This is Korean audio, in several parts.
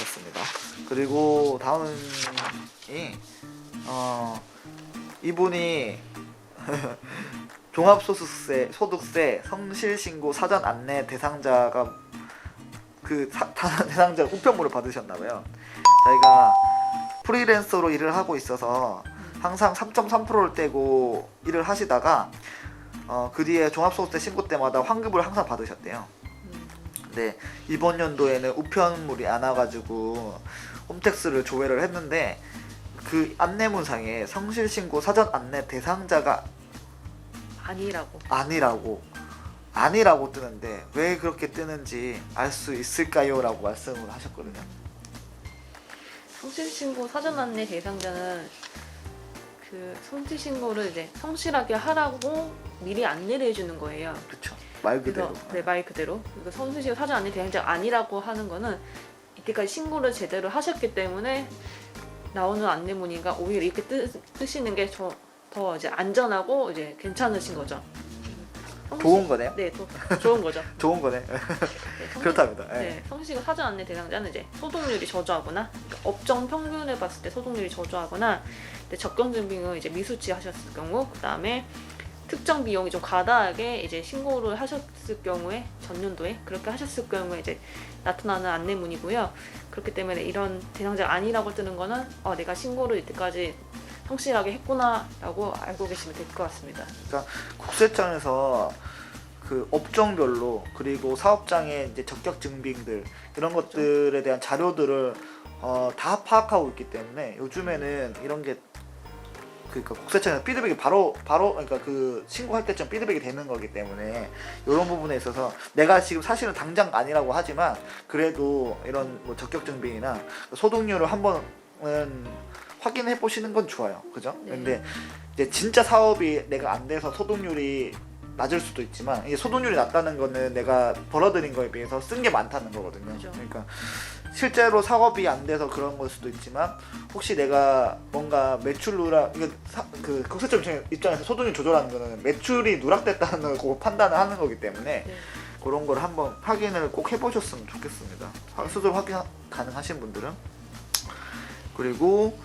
하셨습니다. 그리고 다음이 이분이 종합소득세 성실신고 사전 안내 대상자가 대상자 우편물을 받으셨나봐요. 자기가 프리랜서로 일을 하고 있어서 항상 3.3%를 떼고 일을 하시다가 그 뒤에 종합소득세 신고 때마다 환급을 항상 받으셨대요. 근데 이번 연도에는 우편물이 안 와가지고 홈택스를 조회를 했는데 그 안내문상에 성실신고 사전 안내 대상자가 아니라고 뜨는데 왜 그렇게 뜨는지 알 수 있을까요? 라고 말씀을 하셨거든요. 성실신고 사전 안내 대상자는 그 성실신고를 이제 성실하게 하라고 미리 안내를 해주는 거예요. 그렇죠. 말 그대로. 네, 말 그대로. 그리고 성실신고 사전 안내 대상자가 아니라고 하는 거는 이때까지 신고를 제대로 하셨기 때문에 나오는 안내문이가 오히려 이렇게 뜨시는 게 더 이제 안전하고 이제 괜찮으신 거죠. 좋은 거네요. 네, 좋은 거죠. 좋은 거네. 네, 그렇답니다. 네, 성실신고 사전 안내 대상자는 이제 소득률이 저조하거나 그러니까 업종 평균을 봤을 때 소득률이 저조하거나 적정증빙을 이제 미수치 하셨을 경우, 그 다음에 특정 비용이 좀 과다하게 이제 신고를 하셨을 경우에 전년도에 그렇게 하셨을 경우에 이제 나타나는 안내문이고요. 그렇기 때문에 이런 대상자가 아니라고 뜨는 거는 내가 신고를 이때까지 성실하게 했구나라고 알고 계시면 될 것 같습니다. 그러니까 국세청에서 그 업종별로 그리고 사업장의 이제 적격 증빙들 이런 것들에 대한 자료들을 다 파악하고 있기 때문에 요즘에는 이런 게 그러니까 국세청에서 피드백이 바로 그러니까 그 신고할 때쯤 피드백이 되는 거기 때문에 이런 부분에 있어서 내가 지금 사실은 당장 아니라고 하지만 그래도 이런 뭐 적격 증빙이나 소득률을 한번은 확인해 보시는 건 좋아요. 그죠? 네. 근데 이제 진짜 사업이 내가 안 돼서 소득률이 낮을 수도 있지만 이게 소득률이 낮다는 거는 내가 벌어들인 거에 비해서 쓴 게 많다는 거거든요. 그죠. 그러니까 실제로 사업이 안 돼서 그런 걸 수도 있지만 혹시 내가 뭔가 매출 누락 그 국세청 입장에서 소득률 조절하는 거는 매출이 누락됐다는 거 판단을 하는 거기 때문에 네. 그런 걸 한번 확인을 꼭 해보셨으면 좋겠습니다. 스스로 확인 가능하신 분들은. 그리고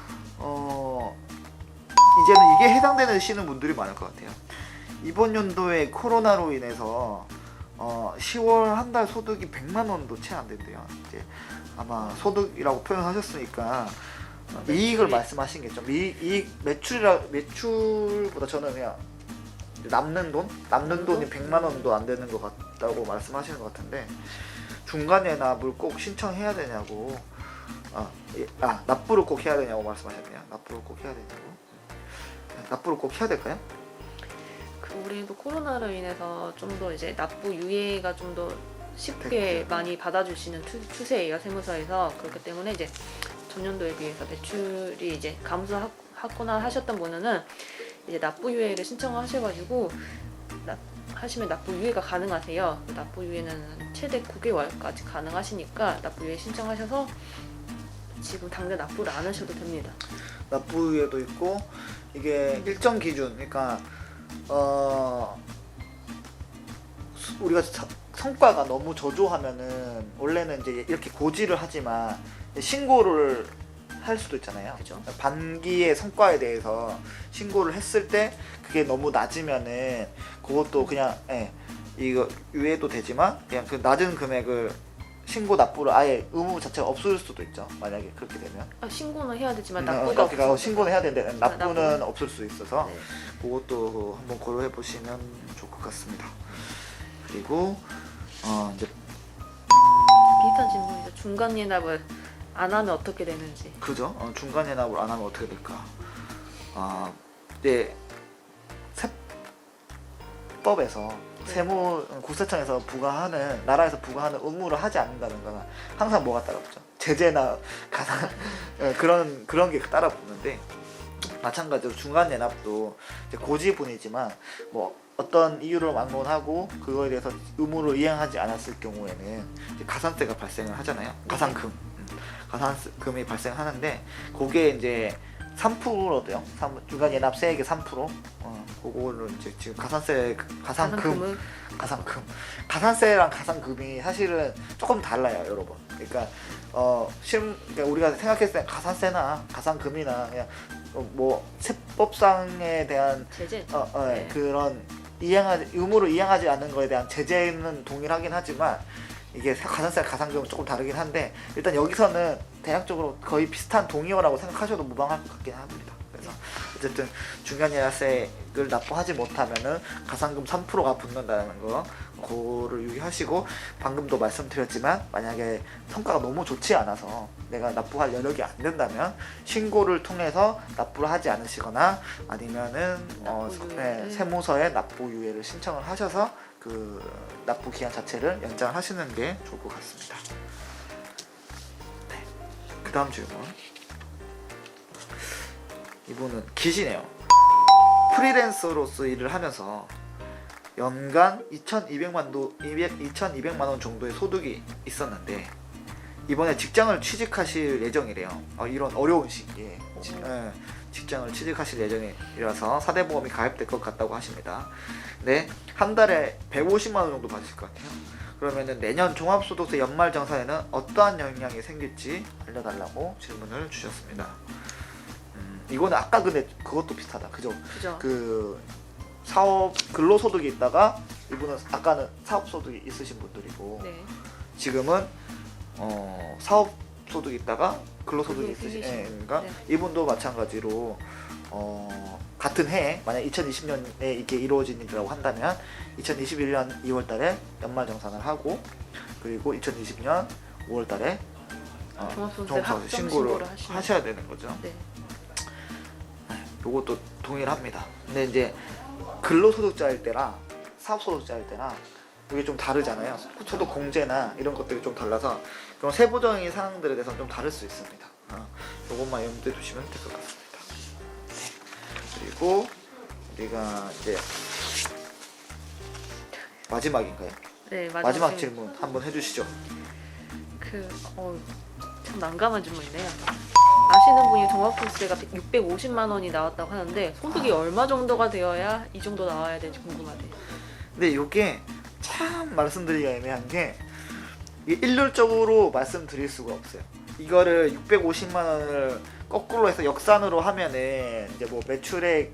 이제는 이게 해당되시는 분들이 많을 것 같아요. 이번 연도에 코로나로 인해서 10월 한 달 소득이 100만 원도 채 안 된대요. 이제 아마 소득이라고 표현하셨으니까 이익을 말씀하신겠죠. 이익 매출보다 저는 그냥 남는 돈이 100만 원도 안 되는 것 같다고 말씀하시는 것 같은데 중간예납을 꼭 신청해야 되냐고 납부를 꼭 해야 되냐고 말씀하셨네요. 납부를 꼭 해야 되냐고. 납부를 꼭 해야 될까요? 올해도 코로나로 인해서 좀 더 이제 납부 유예가 좀 더 쉽게 됐죠. 많이 받아주시는 추세예요, 세무서에서. 그렇기 때문에 이제 전년도에 비해서 매출이 이제 감소하거나 하셨던 분은 이제 납부 유예를 신청하셔가지고 하시면 납부 유예가 가능하세요. 납부 유예는 최대 9개월까지 가능하시니까 납부 유예 신청하셔서 지금 당장 납부를 안 하셔도 됩니다. 납부 유예도 있고 이게 일정 기준, 그러니까 우리가 성과가 너무 저조하면은 원래는 이제 이렇게 고지를 하지만 신고를 할 수도 있잖아요. 그죠. 반기의 성과에 대해서 신고를 했을 때 그게 너무 낮으면은 그것도 그냥 이거 유예도 되지만 그냥 그 낮은 금액을 신고 납부를 아예 의무 자체가 없을 수도 있죠. 만약에 그렇게 되면 신고는 해야 되지만 납부가 그러니까 신고는 해야 되는데 납부는 납부는 없을 수 있어서 네. 그것도 한번 고려해 보시면 좋을 것 같습니다. 그리고 이제 비슷한 질문이죠. 중간 예납을 안 하면 어떻게 되는지. 그죠? 중간 예납을 안 하면 어떻게 될까? 이제 세법에서 세무 국세청에서 부과하는 나라에서 부과하는 의무를 하지 않는다는 거는 항상 뭐가 따라붙죠? 제재나 가산 그런 게 따라붙는데 마찬가지로 중간 예납도 이제 고지분이지만 뭐 어떤 이유로 막론하고 그거에 대해서 의무를 이행하지 않았을 경우에는 이제 가산세가 발생을 하잖아요. 가산금이 발생하는데 그게 이제 3%로도요. 중간 예납세액의 3%. 그거는 이제 지금 가산세, 가상금, 가상금은 가산세랑 가상금이 사실은 조금 달라요, 여러분. 그러니까 그러니까 우리가 생각했을 때 가산세나 가상금이나 그냥 뭐 세법상에 대한 제재. 네. 그런 의무로 이행하지 않는 거에 대한 제재는 동일하긴 하지만 이게 가산세, 가상금은 조금 다르긴 한데 일단 여기서는 대략적으로 거의 비슷한 동의어라고 생각하셔도 무방할 것 같긴 합니다. 그래서 어쨌든 중간예산세를 납부하지 못하면은 가상금 3%가 붙는다는 거, 그거를 유의하시고, 방금도 말씀드렸지만 만약에 성과가 너무 좋지 않아서 내가 납부할 여력이 안 된다면 신고를 통해서 납부를 하지 않으시거나 아니면은 세무서에 납부 유예를 신청을 하셔서 그 납부 기한 자체를 연장을 하시는 게 좋을 것 같습니다. 네. 그 다음 질문. 이분은 기시네요. 프리랜서로서 일을 하면서 연간 2,200만 원 정도의 소득이 있었는데 이번에 직장을 취직하실 예정이래요. 이런 어려운 시기에 직장을 취직하실 예정이라서 사대보험이 가입될 것 같다고 하십니다. 네, 한 달에 150만 원 정도 받으실 것 같아요. 그러면은 내년 종합소득세 연말정산에는 어떠한 영향이 생길지 알려달라고 질문을 주셨습니다. 이거는 아까 근데 그것도 비슷하다, 그죠? 그 사업 근로소득이 있다가 이분은 아까는 사업소득이 있으신 분들이고 네. 지금은 사업소득이 있다가 근로소득이 있으신 그러니까 네. 이분도 마찬가지로 같은 해에 만약 2020년에 이게 이루어진 일이라고 한다면 2021년 2월달에 연말정산을 하고 그리고 2020년 5월달에 종합소득세 신고를 하셔야 되는 거죠. 네. 요것도 동일합니다. 근데 이제 근로소득자일 때랑 사업소득자일 때랑 이게 좀 다르잖아요. 소득 공제나 이런 것들이 좀 달라서 그런 세부적인 사항들에 대해서 좀 다를 수 있습니다. 요것만 염두에 두시면 될 것 같습니다. 네. 그리고 우리가 이제 마지막인가요? 네, 마지막 질문 한번 해주시죠. 참 난감한 질문이네요. 아시는 분이 종합소득세가 650만 원이 나왔다고 하는데 소득이 얼마 정도가 되어야 이 정도 나와야 되는지 궁금하대요. 근데 이게 참 말씀드리기가 애매한 게 일률적으로 말씀드릴 수가 없어요. 이거를 650만 원을 거꾸로 해서 역산으로 하면은 이제 뭐 매출액이나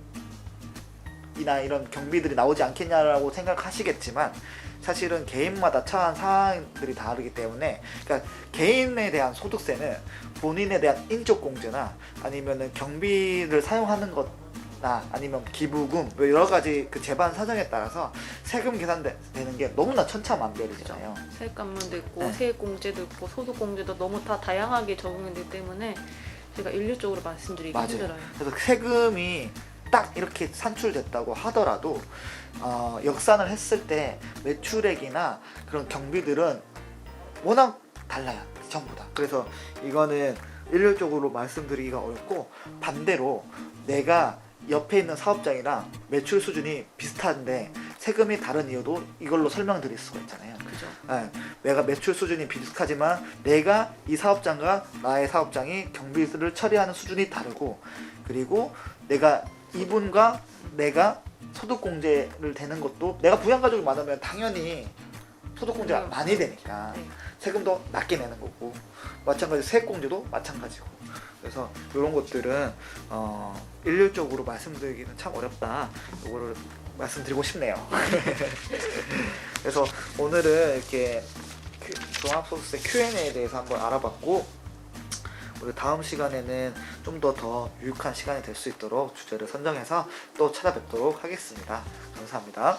이런 경비들이 나오지 않겠냐라고 생각하시겠지만 사실은 개인마다 처한 사항들이 다르기 때문에, 그러니까 개인에 대한 소득세는 본인에 대한 인적 공제나 아니면은 경비를 사용하는 것나 아니면 기부금 여러 가지 그 재반 사정에 따라서 세금 계산되는 게 너무나 천차만별이잖아요. 세액감면도 있고 네. 세액공제도 있고 소득공제도 너무 다 다양하게 적용이 되기 때문에 제가 일률적으로 말씀드리기 힘들어요. 그래서 세금이 딱 이렇게 산출됐다고 하더라도 역산을 했을 때 매출액이나 그런 경비들은 워낙 달라요, 전부 다. 그래서 이거는 일률적으로 말씀드리기가 어렵고, 반대로 내가 옆에 있는 사업장이랑 매출 수준이 비슷한데 세금이 다른 이유도 이걸로 설명드릴 수가 있잖아요. 그죠. 네, 내가 매출 수준이 비슷하지만 내가 이 사업장과 나의 사업장이 경비를 처리하는 수준이 다르고, 그리고 내가 이분과 내가 소득공제를 되는 것도, 내가 부양가족이 많으면 당연히 소득공제가 많이 되니까 네. 세금도 낮게 내는 거고, 마찬가지 세액공제도 마찬가지고. 그래서 이런 것들은 일률적으로 말씀드리기는 참 어렵다, 이거를 말씀드리고 싶네요. 그래서 오늘은 이렇게 종합소득세 Q&A에 대해서 한번 알아봤고, 우리 다음 시간에는 좀 더 유익한 시간이 될 수 있도록 주제를 선정해서 또 찾아뵙도록 하겠습니다. 감사합니다.